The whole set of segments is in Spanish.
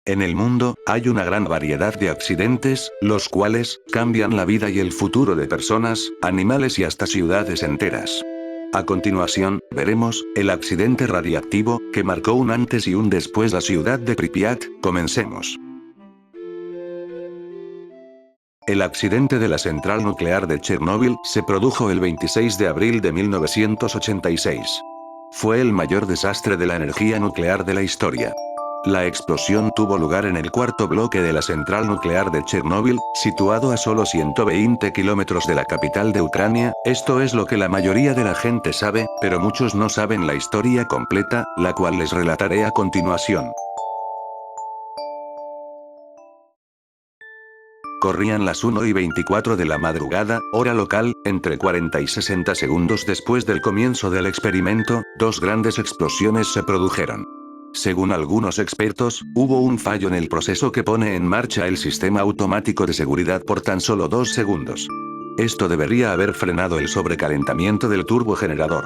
En el mundo, hay una gran variedad de accidentes, los cuales cambian la vida y el futuro de personas, animales y hasta ciudades enteras. A continuación, veremos el accidente radiactivo que marcó un antes y un después la ciudad de Pripyat. Comencemos. El accidente de la central nuclear de Chernóbil se produjo el 26 de abril de 1986. Fue el mayor desastre de la energía nuclear de la historia. La explosión tuvo lugar en el cuarto bloque de la central nuclear de Chernóbil, situado a solo 120 kilómetros de la capital de Ucrania. Esto es lo que la mayoría de la gente sabe, pero muchos no saben la historia completa, la cual les relataré a continuación. Corrían las 1:24 de la madrugada, hora local, entre 40 y 60 segundos después del comienzo del experimento, dos grandes explosiones se produjeron. Según algunos expertos, hubo un fallo en el proceso que pone en marcha el sistema automático de seguridad por tan solo 2 segundos. Esto debería haber frenado el sobrecalentamiento del turbogenerador.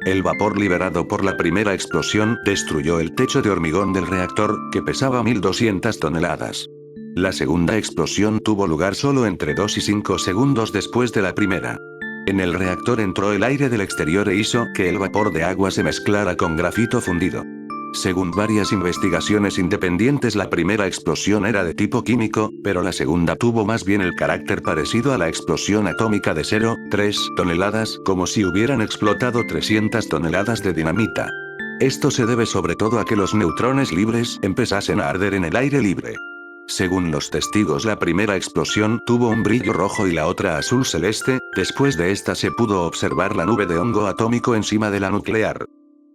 El vapor liberado por la primera explosión destruyó el techo de hormigón del reactor, que pesaba 1200 toneladas. La segunda explosión tuvo lugar solo entre 2 y 5 segundos después de la primera. En el reactor entró el aire del exterior e hizo que el vapor de agua se mezclara con grafito fundido. Según varias investigaciones independientes, la primera explosión era de tipo químico, pero la segunda tuvo más bien el carácter parecido a la explosión atómica de 0,3 toneladas, como si hubieran explotado 300 toneladas de dinamita. Esto se debe sobre todo a que los neutrones libres empezasen a arder en el aire libre. Según los testigos, la primera explosión tuvo un brillo rojo y la otra azul celeste. Después de esta se pudo observar la nube de hongo atómico encima de la nuclear.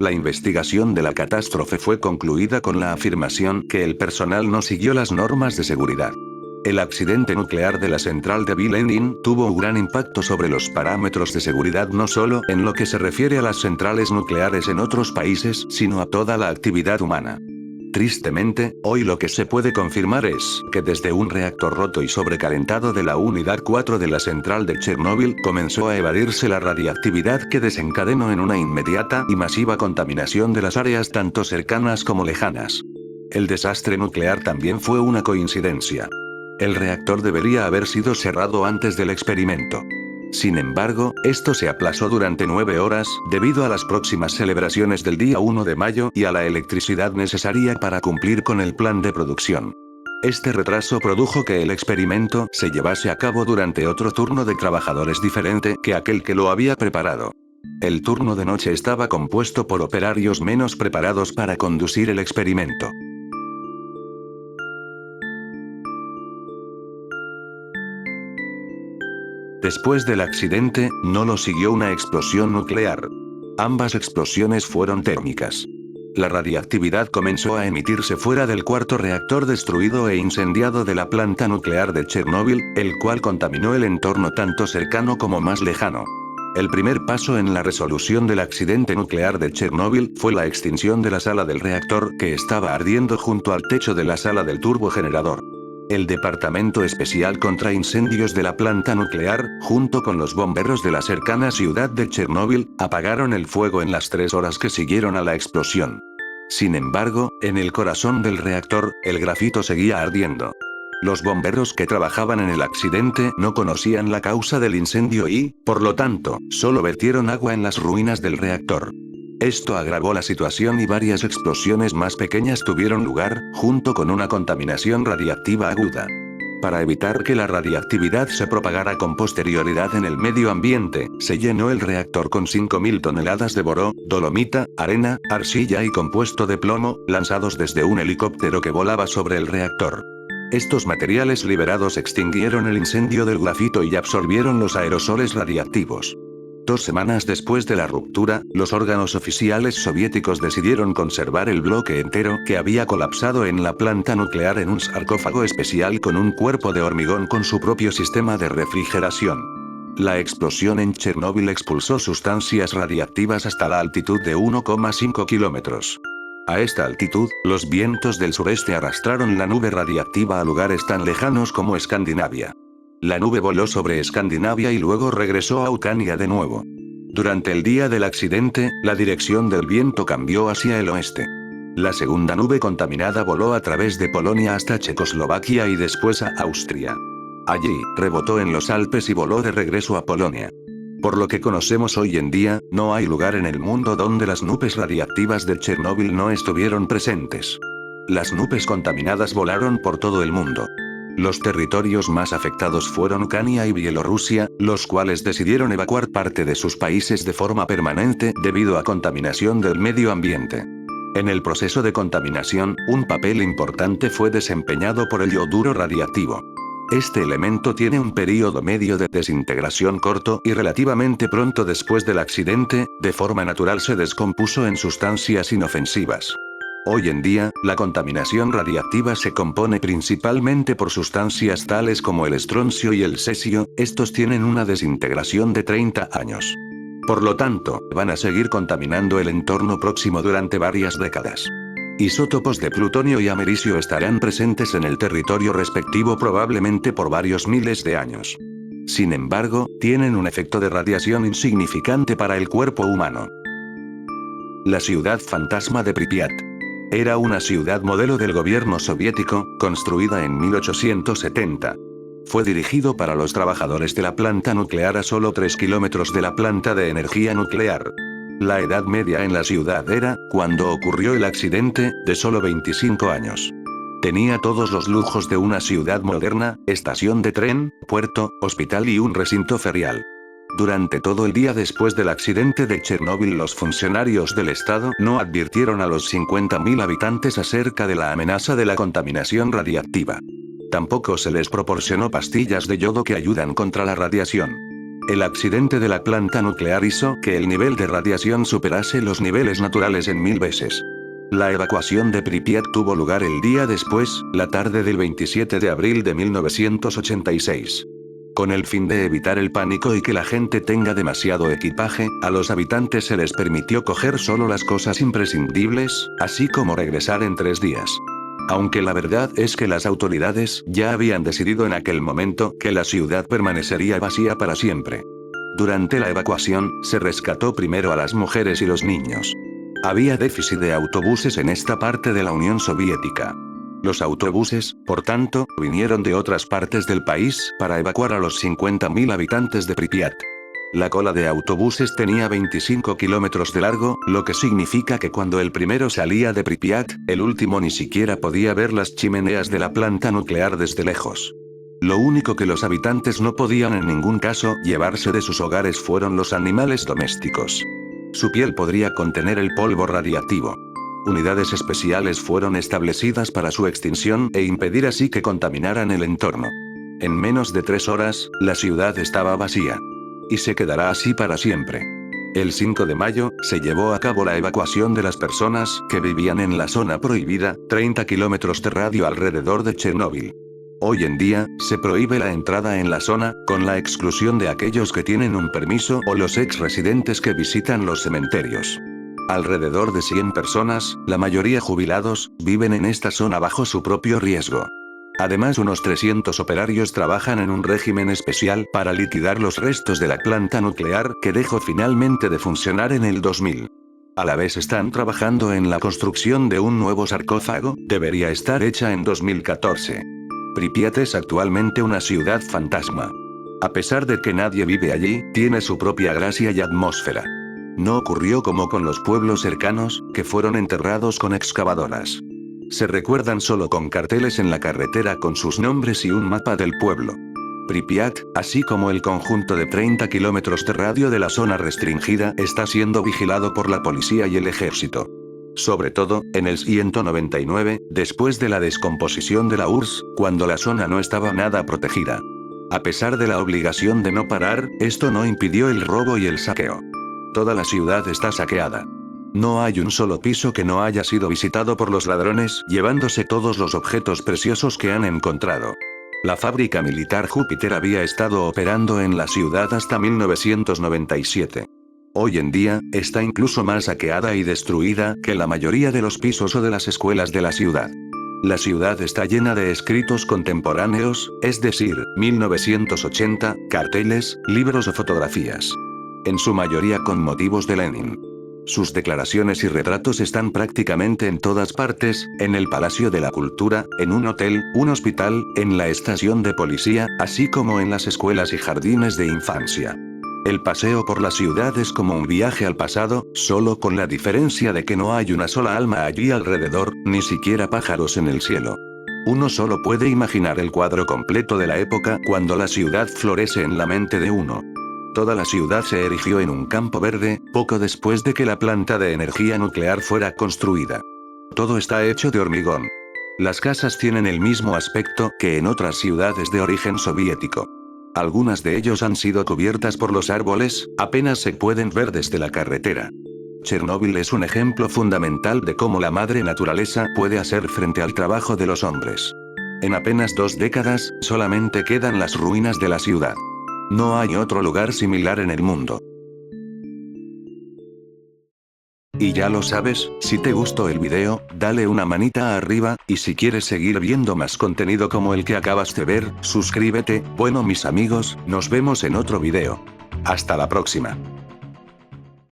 La investigación de la catástrofe fue concluida con la afirmación que el personal no siguió las normas de seguridad. El accidente nuclear de la central de Vilenin tuvo un gran impacto sobre los parámetros de seguridad, no solo en lo que se refiere a las centrales nucleares en otros países, sino a toda la actividad humana. Tristemente, hoy lo que se puede confirmar es que desde un reactor roto y sobrecalentado de la unidad 4 de la central de Chernóbil comenzó a evadirse la radiactividad que desencadenó en una inmediata y masiva contaminación de las áreas tanto cercanas como lejanas. El desastre nuclear también fue una coincidencia. El reactor debería haber sido cerrado antes del experimento. Sin embargo, esto se aplazó durante 9 horas, debido a las próximas celebraciones del día 1 de mayo y a la electricidad necesaria para cumplir con el plan de producción. Este retraso produjo que el experimento se llevase a cabo durante otro turno de trabajadores diferente que aquel que lo había preparado. El turno de noche estaba compuesto por operarios menos preparados para conducir el experimento. Después del accidente, no lo siguió una explosión nuclear. Ambas explosiones fueron térmicas. La radiactividad comenzó a emitirse fuera del cuarto reactor destruido e incendiado de la planta nuclear de Chernóbil, el cual contaminó el entorno tanto cercano como más lejano. El primer paso en la resolución del accidente nuclear de Chernóbil fue la extinción de la sala del reactor que estaba ardiendo junto al techo de la sala del turbogenerador. El Departamento Especial contra Incendios de la planta nuclear, junto con los bomberos de la cercana ciudad de Chernóbil, apagaron el fuego en las 3 horas que siguieron a la explosión. Sin embargo, en el corazón del reactor, el grafito seguía ardiendo. Los bomberos que trabajaban en el accidente no conocían la causa del incendio y, por lo tanto, solo vertieron agua en las ruinas del reactor. Esto agravó la situación y varias explosiones más pequeñas tuvieron lugar, junto con una contaminación radiactiva aguda. Para evitar que la radiactividad se propagara con posterioridad en el medio ambiente, se llenó el reactor con 5.000 toneladas de boró, dolomita, arena, arcilla y compuesto de plomo, lanzados desde un helicóptero que volaba sobre el reactor. Estos materiales liberados extinguieron el incendio del grafito y absorbieron los aerosoles radiactivos. 2 semanas después de la ruptura, los órganos oficiales soviéticos decidieron conservar el bloque entero que había colapsado en la planta nuclear en un sarcófago especial con un cuerpo de hormigón con su propio sistema de refrigeración. La explosión en Chernóbil expulsó sustancias radiactivas hasta la altitud de 1,5 kilómetros. A esta altitud, los vientos del sureste arrastraron la nube radiactiva a lugares tan lejanos como Escandinavia. La nube voló sobre Escandinavia y luego regresó a Ucrania de nuevo. Durante el día del accidente, la dirección del viento cambió hacia el oeste. La segunda nube contaminada voló a través de Polonia hasta Checoslovaquia y después a Austria. Allí, rebotó en los Alpes y voló de regreso a Polonia. Por lo que conocemos hoy en día, no hay lugar en el mundo donde las nubes radiactivas de Chernóbil no estuvieron presentes. Las nubes contaminadas volaron por todo el mundo. Los territorios más afectados fueron Ucrania y Bielorrusia, los cuales decidieron evacuar parte de sus países de forma permanente debido a contaminación del medio ambiente. En el proceso de contaminación, un papel importante fue desempeñado por el yoduro radiactivo. Este elemento tiene un período medio de desintegración corto y relativamente pronto después del accidente, de forma natural se descompuso en sustancias inofensivas. Hoy en día, la contaminación radiactiva se compone principalmente por sustancias tales como el estroncio y el cesio, estos tienen una desintegración de 30 años. Por lo tanto, van a seguir contaminando el entorno próximo durante varias décadas. Isótopos de plutonio y americio estarán presentes en el territorio respectivo probablemente por varios miles de años. Sin embargo, tienen un efecto de radiación insignificante para el cuerpo humano. La ciudad fantasma de Pripyat. Era una ciudad modelo del gobierno soviético, construida en 1870. Fue dirigido para los trabajadores de la planta nuclear a solo 3 kilómetros de la planta de energía nuclear. La edad media en la ciudad era, cuando ocurrió el accidente, de solo 25 años. Tenía todos los lujos de una ciudad moderna, estación de tren, puerto, hospital y un recinto ferial. Durante todo el día después del accidente de Chernóbil los funcionarios del Estado no advirtieron a los 50.000 habitantes acerca de la amenaza de la contaminación radiactiva. Tampoco se les proporcionó pastillas de yodo que ayudan contra la radiación. El accidente de la planta nuclear hizo que el nivel de radiación superase los niveles naturales en 1000 veces. La evacuación de Pripyat tuvo lugar el día después, la tarde del 27 de abril de 1986. Con el fin de evitar el pánico y que la gente tenga demasiado equipaje, a los habitantes se les permitió coger solo las cosas imprescindibles, así como regresar en 3 días. Aunque la verdad es que las autoridades ya habían decidido en aquel momento que la ciudad permanecería vacía para siempre. Durante la evacuación, se rescató primero a las mujeres y los niños. Había déficit de autobuses en esta parte de la Unión Soviética. Los autobuses, por tanto, vinieron de otras partes del país para evacuar a los 50.000 habitantes de Pripyat. La cola de autobuses tenía 25 kilómetros de largo, lo que significa que cuando el primero salía de Pripyat, el último ni siquiera podía ver las chimeneas de la planta nuclear desde lejos. Lo único que los habitantes no podían en ningún caso llevarse de sus hogares fueron los animales domésticos. Su piel podría contener el polvo radiactivo. Unidades especiales fueron establecidas para su extinción e impedir así que contaminaran el entorno. En menos de 3 horas, la ciudad estaba vacía. Y se quedará así para siempre. El 5 de mayo, se llevó a cabo la evacuación de las personas que vivían en la zona prohibida, 30 kilómetros de radio alrededor de Chernóbil. Hoy en día, se prohíbe la entrada en la zona, con la exclusión de aquellos que tienen un permiso o los ex-residentes que visitan los cementerios. Alrededor de 100 personas, la mayoría jubilados, viven en esta zona bajo su propio riesgo. Además, unos 300 operarios trabajan en un régimen especial para liquidar los restos de la planta nuclear que dejó finalmente de funcionar en el 2000. A la vez están trabajando en la construcción de un nuevo sarcófago, debería estar hecha en 2014. Pripyat es actualmente una ciudad fantasma. A pesar de que nadie vive allí, tiene su propia gracia y atmósfera. No ocurrió como con los pueblos cercanos, que fueron enterrados con excavadoras. Se recuerdan solo con carteles en la carretera con sus nombres y un mapa del pueblo. Pripyat, así como el conjunto de 30 kilómetros de radio de la zona restringida, está siendo vigilado por la policía y el ejército. Sobre todo, en el 199, después de la descomposición de la URSS, cuando la zona no estaba nada protegida. A pesar de la obligación de no parar, esto no impidió el robo y el saqueo. Toda la ciudad está saqueada. No hay un solo piso que no haya sido visitado por los ladrones, llevándose todos los objetos preciosos que han encontrado. La fábrica militar Júpiter había estado operando en la ciudad hasta 1997. Hoy en día, está incluso más saqueada y destruida que la mayoría de los pisos o de las escuelas de la ciudad. La ciudad está llena de escritos contemporáneos, es decir, 1980, carteles, libros o fotografías. En su mayoría con motivos de Lenin. Sus declaraciones y retratos están prácticamente en todas partes, en el Palacio de la Cultura, en un hotel, un hospital, en la estación de policía, así como en las escuelas y jardines de infancia. El paseo por la ciudad es como un viaje al pasado, solo con la diferencia de que no hay una sola alma allí alrededor, ni siquiera pájaros en el cielo. Uno solo puede imaginar el cuadro completo de la época cuando la ciudad florece en la mente de uno. Toda la ciudad se erigió en un campo verde, poco después de que la planta de energía nuclear fuera construida. Todo está hecho de hormigón. Las casas tienen el mismo aspecto que en otras ciudades de origen soviético. Algunas de ellos han sido cubiertas por los árboles, apenas se pueden ver desde la carretera. Chernóbil es un ejemplo fundamental de cómo la madre naturaleza puede hacer frente al trabajo de los hombres. En apenas 2 décadas, solamente quedan las ruinas de la ciudad. No hay otro lugar similar en el mundo. Y ya lo sabes, si te gustó el video, dale una manita arriba, y si quieres seguir viendo más contenido como el que acabas de ver, suscríbete. Bueno mis amigos, nos vemos en otro video. Hasta la próxima.